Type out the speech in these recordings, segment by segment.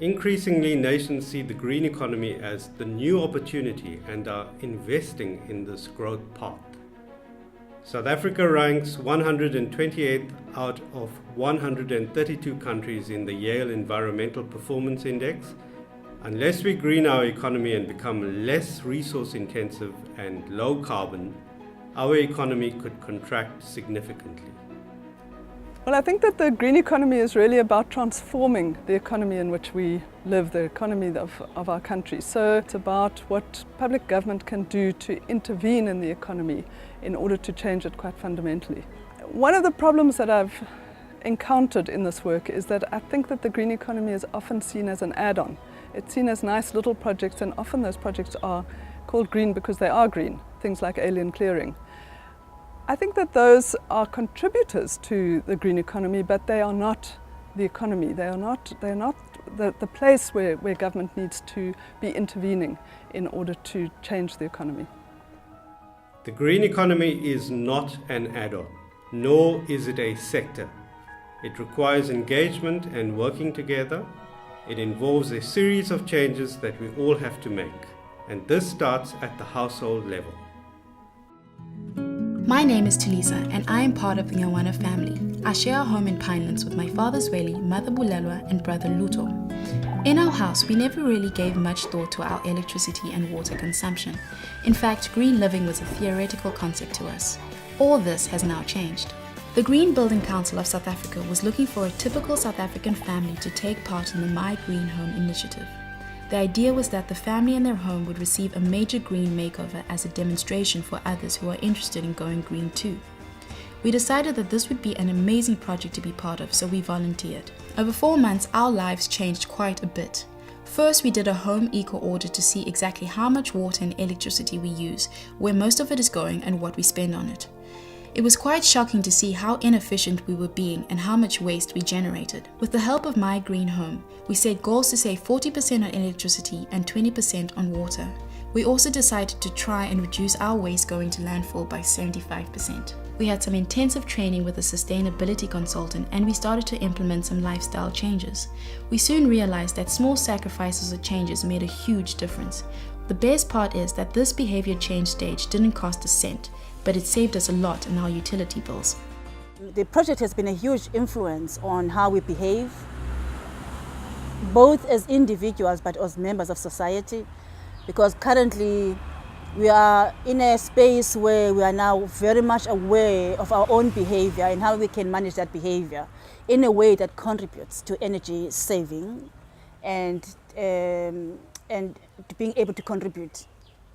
Increasingly, nations see the green economy as the new opportunity and are investing in this growth path. South Africa ranks 128th out of 132 countries in the Yale Environmental Performance Index. Unless we green our economy and become less resource intensive and low carbon, our economy could contract significantly. Well, I think that the green economy is really about transforming the economy in which we live, the economy of our country. So it's about what public government can do to intervene in the economy in order to change it quite fundamentally. One of the problems that I've encountered in this work is that I think that the green economy is often seen as an add-on. It's seen as nice little projects, and often those projects are called green because they are green, things like alien clearing. I think that those are contributors to the green economy, but they are not the economy. They're not the place where government needs to be intervening in order to change the economy. The green economy is not an add-on, nor is it a sector. It requires engagement and working together. It involves a series of changes that we all have to make, and this starts at the household level. My name is Tulisa and I am part of the Nyawana family. I share a home in Pinelands with my father Zweli, mother Bulelwa and brother Luto. In our house, we never really gave much thought to our electricity and water consumption. In fact, green living was a theoretical concept to us. All this has now changed. The Green Building Council of South Africa was looking for a typical South African family to take part in the My Green Home initiative. The idea was that the family and their home would receive a major green makeover as a demonstration for others who are interested in going green too. We decided that this would be an amazing project to be part of, so we volunteered. Over 4 months, our lives changed quite a bit. First, we did a home eco audit to see exactly how much water and electricity we use, where most of it is going, and what we spend on it. It was quite shocking to see how inefficient we were being and how much waste we generated. With the help of My Green Home, we set goals to save 40% on electricity and 20% on water. We also decided to try and reduce our waste going to landfill by 75%. We had some intensive training with a sustainability consultant, and we started to implement some lifestyle changes. We soon realized that small sacrifices or changes made a huge difference. The best part is that this behavior change stage didn't cost a cent, but it saved us a lot in our utility bills. The project has been a huge influence on how we behave, both as individuals but as members of society, because currently we are in a space where we are now very much aware of our own behavior and how we can manage that behavior in a way that contributes to energy saving and being able to contribute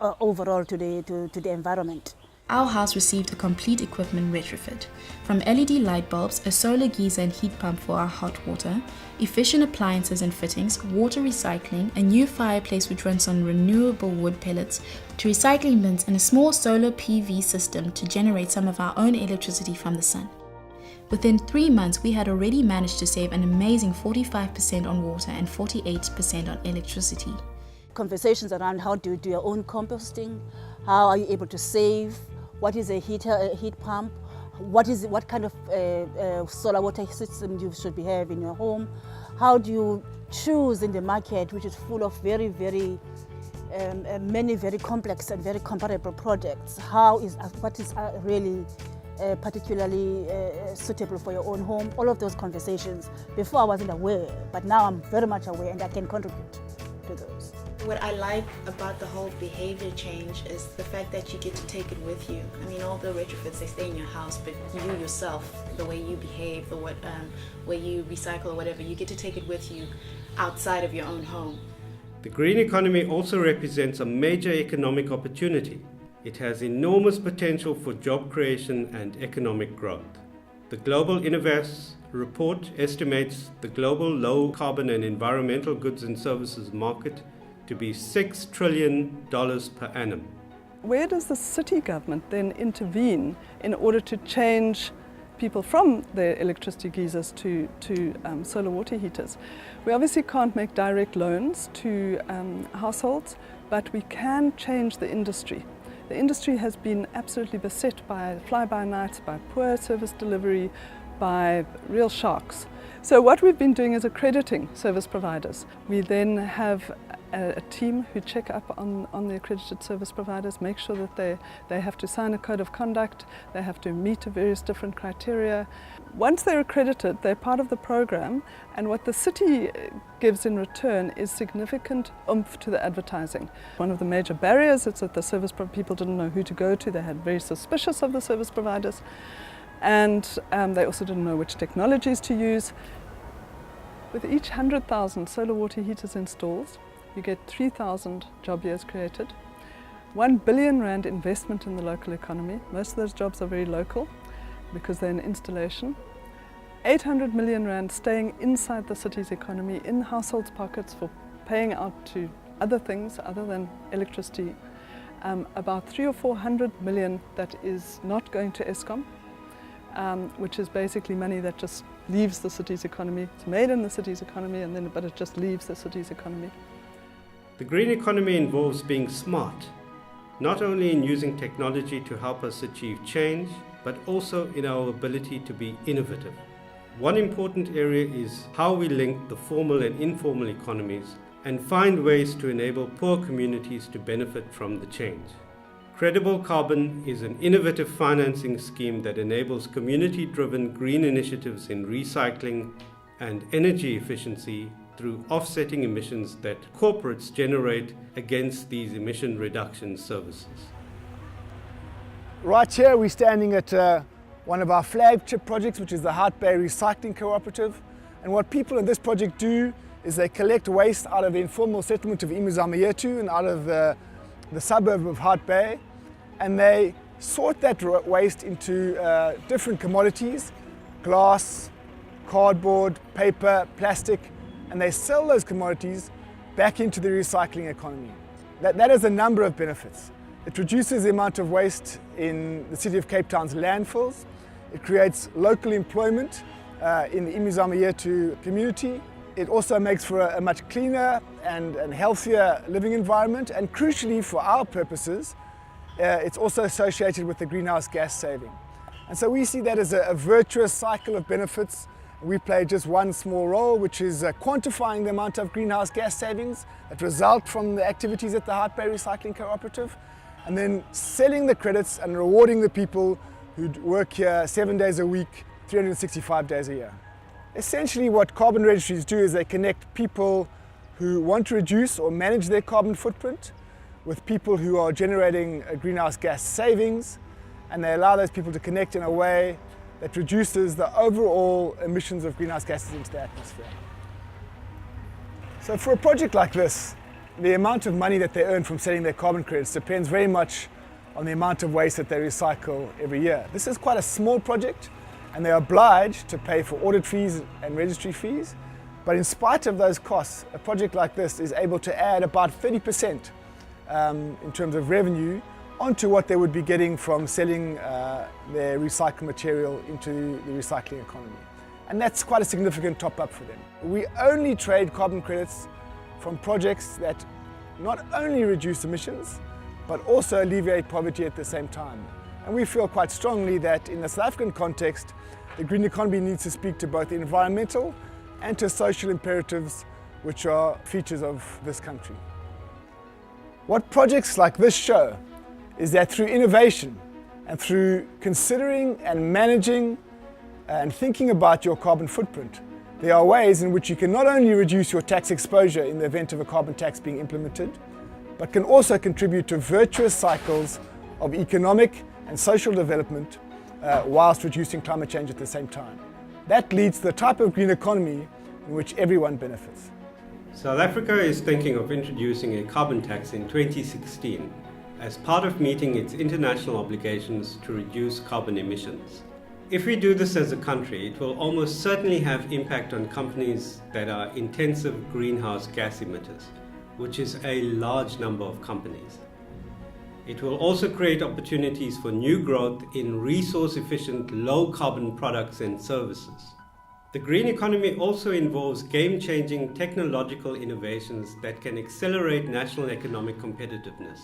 overall to the environment. Our house received a complete equipment retrofit, from LED light bulbs, a solar geyser and heat pump for our hot water, efficient appliances and fittings, water recycling, a new fireplace which runs on renewable wood pellets, to recycling bins and a small solar PV system to generate some of our own electricity from the sun. Within 3 months, we had already managed to save an amazing 45% on water and 48% on electricity. Conversations around how do you do your own composting, how are you able to save, what is a heat pump, what kind of solar water system you should have in your home, how do you choose in the market, which is full of many very complex and very comparable products, what is really particularly suitable for your own home. All of those conversations, before I wasn't aware, but now I'm very much aware and I can contribute to those. What I like about the whole behavior change is the fact that you get to take it with you. I mean, all the retrofits, they stay in your house, but you yourself, the way you behave, the way you recycle or whatever, you get to take it with you outside of your own home. The green economy also represents a major economic opportunity. It has enormous potential for job creation and economic growth. The Global Innovace report estimates the global low carbon and environmental goods and services market to be $6 trillion per annum. Where does the city government then intervene in order to change people from their electricity geysers to solar water heaters? We obviously can't make direct loans to households, but we can change the industry. The industry has been absolutely beset by fly-by-nights, by poor service delivery, by real shocks. So what we've been doing is accrediting service providers. We then have a team who check up on the accredited service providers, make sure that they have to sign a code of conduct, they have to meet various different criteria. Once they're accredited, they're part of the program, and what the city gives in return is significant oomph to the advertising. One of the major barriers is that people didn't know who to go to. They had very suspicious of the service providers, and they also didn't know which technologies to use. With each 100,000 solar water heaters installed, you get 3,000 job years created, 1 billion rand investment in the local economy. Most of those jobs are very local because they're in installation. 800 million rand staying inside the city's economy in households' pockets for paying out to other things other than electricity. About 300 or 400 million that is not going to Eskom, which is basically money that just leaves the city's economy. It's made in the city's economy, but it just leaves the city's economy. The green economy involves being smart, not only in using technology to help us achieve change, but also in our ability to be innovative. One important area is how we link the formal and informal economies and find ways to enable poor communities to benefit from the change. Credible Carbon is an innovative financing scheme that enables community-driven green initiatives in recycling and energy efficiency through offsetting emissions that corporates generate against these emission reduction services. Right here we're standing at one of our flagship projects, which is the Hout Bay Recycling Cooperative. And what people in this project do is they collect waste out of the informal settlement of Imizamayetu and out of the suburb of Hout Bay, and they sort that waste into different commodities: glass, cardboard, paper, plastic, and they sell those commodities back into the recycling economy. That has a number of benefits. It reduces the amount of waste in the City of Cape Town's landfills. It creates local employment in the Imizamayetu community. It also makes for a much cleaner and healthier living environment, and crucially for our purposes, it's also associated with the greenhouse gas saving. And so we see that as a virtuous cycle of benefits. We play just one small role, which is quantifying the amount of greenhouse gas savings that result from the activities at the Hout Bay Recycling Cooperative, and then selling the credits and rewarding the people who work here 7 days a week, 365 days a year. Essentially what carbon registries do is they connect people who want to reduce or manage their carbon footprint with people who are generating greenhouse gas savings, and they allow those people to connect in a way that reduces the overall emissions of greenhouse gases into the atmosphere. So for a project like this, the amount of money that they earn from selling their carbon credits depends very much on the amount of waste that they recycle every year. This is quite a small project, and they're obliged to pay for audit fees and registry fees. But in spite of those costs, a project like this is able to add about 30% in terms of revenue onto what they would be getting from selling their recycled material into the recycling economy. And that's quite a significant top up for them. We only trade carbon credits from projects that not only reduce emissions, but also alleviate poverty at the same time. And we feel quite strongly that in the South African context, the green economy needs to speak to both environmental and to social imperatives, which are features of this country. What projects like this show is that through innovation and through considering and managing and thinking about your carbon footprint, there are ways in which you can not only reduce your tax exposure in the event of a carbon tax being implemented, but can also contribute to virtuous cycles of economic and social development whilst reducing climate change at the same time. That leads to the type of green economy in which everyone benefits. South Africa is thinking of introducing a carbon tax in 2016 as part of meeting its international obligations to reduce carbon emissions. If we do this as a country, it will almost certainly have impact on companies that are intensive greenhouse gas emitters, which is a large number of companies. It will also create opportunities for new growth in resource-efficient, low-carbon products and services. The green economy also involves game-changing technological innovations that can accelerate national economic competitiveness.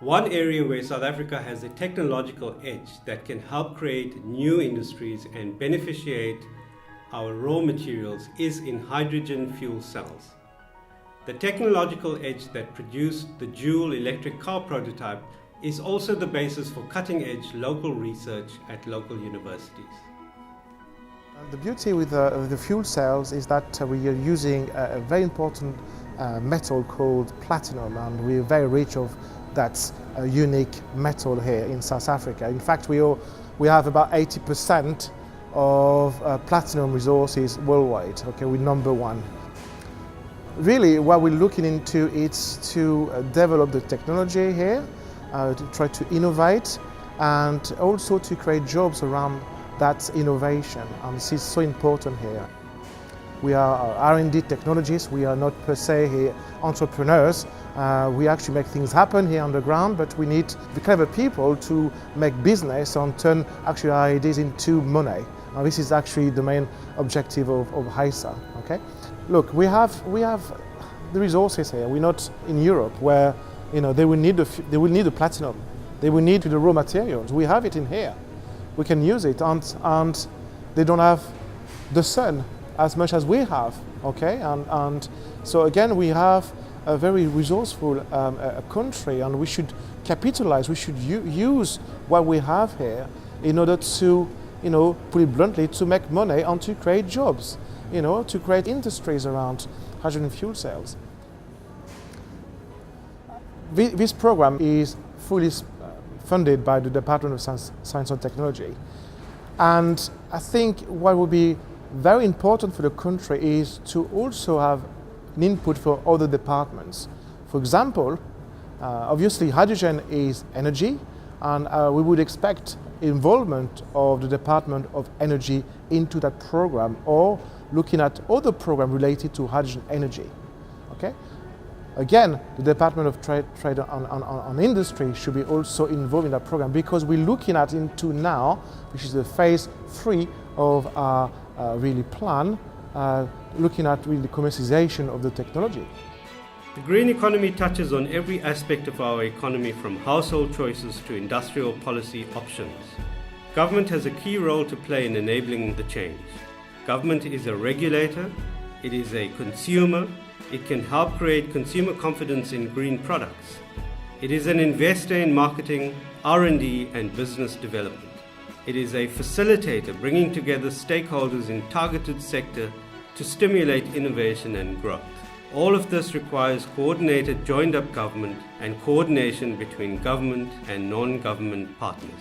One area where South Africa has a technological edge that can help create new industries and beneficiate our raw materials is in hydrogen fuel cells. The technological edge that produced the Joule electric car prototype is also the basis for cutting-edge local research at local universities. The beauty with the fuel cells is that we are using a very important metal called platinum, and we're very rich of that unique metal here in South Africa. In fact, we have about 80% of platinum resources worldwide. Okay, we're number one. Really, what we're looking into is to develop the technology here, to try to innovate, and also to create jobs around that innovation. And this is so important here. We are R&D technologists. We are not per se here entrepreneurs. We actually make things happen here on the ground, but we need the clever people to make business and turn actually our ideas into money. Now, this is actually the main objective of HISA. Okay, look, we have the resources here. We're not in Europe where they will need the platinum, they will need the raw materials. We have it in here. We can use it, and they don't have the sun as much as we have. Okay, and so again, we have a very resourceful country, and we should capitalize. We should use what we have here in order to, put it bluntly, to make money and to create jobs. To create industries around hydrogen fuel cells. This program is fully funded by the Department of Science and Technology, and I think what would be very important for the country is to also have an input for other departments. For example, obviously hydrogen is energy, and we would expect involvement of the Department of Energy into that program, or looking at other programs related to hydrogen energy. Okay? Again, the Department of Trade and Industry should be also involved in that program, because we're looking at into now, which is the phase 3 of our really plan, looking at really the commercialization of the technology. The green economy touches on every aspect of our economy, from household choices to industrial policy options. Government has a key role to play in enabling the change. Government is a regulator, it is a consumer, it can help create consumer confidence in green products. It is an investor in marketing, R&D and business development. It is a facilitator bringing together stakeholders in targeted sector to stimulate innovation and growth. All of this requires coordinated joined-up government and coordination between government and non-government partners.